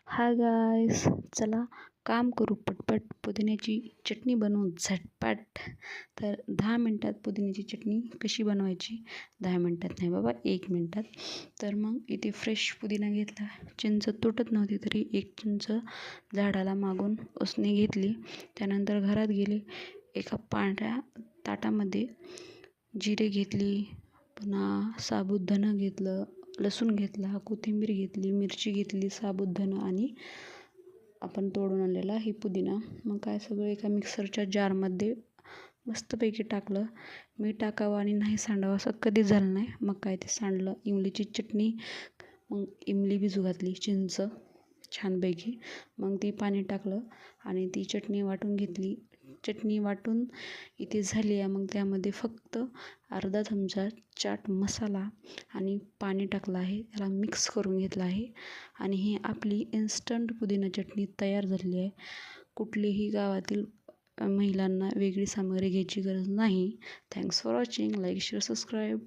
Hi guys, चला काम करू पटपट. पुदिन्याची चटणी बनवू झटपट. तर 10 मिनटात पुदिन्याची चटणी कशी बनवायची? 10 मिनटात नाही बाबा, 1 मिनटात. तर मग इथे फ्रेश पुदिना घेतला. चिंच तुटत नव्हती तरी 1 चिंच झाडाला मागून उसने घेतली. त्यानंतर घरात गेले. एका पांढऱ्या ताटामध्ये जिरे घेतली, पुन्हा साबुत धनं घेतलं, लसूण घेतला, कोथिंबीर घेतली, मिरची घेतली, साबुत धनं आणि आपण तोडून आणलेला ही पुदिना. मग काय सगळं एका मिक्सरच्या जारमध्ये मस्तपैकी टाकलं. मीठ टाकावं आणि नाही सांडावं असं कधीच झालं नाही. मग काय ते सांडलं. इमलीची चटणी, मग इमली भिजू घातली, चिंच छानपैकी. मग ती पाणी टाकलं आणि ती चटणी वाटून घेतली. चटणी वाटून इथे झाली आहे. मग त्यामध्ये फक्त अर्धा चमचा चाट मसाला आणि पाणी टाकलं आहे. त्याला मिक्स करून घेतलं आहे आणि ही आपली इन्स्टंट पुदिना चटणी तयार झालेली आहे. कुठलीही गावातील महिलांना वेगळी सामग्री घ्यायची गरज नाही. Thanks for watching. Like, share, subscribe.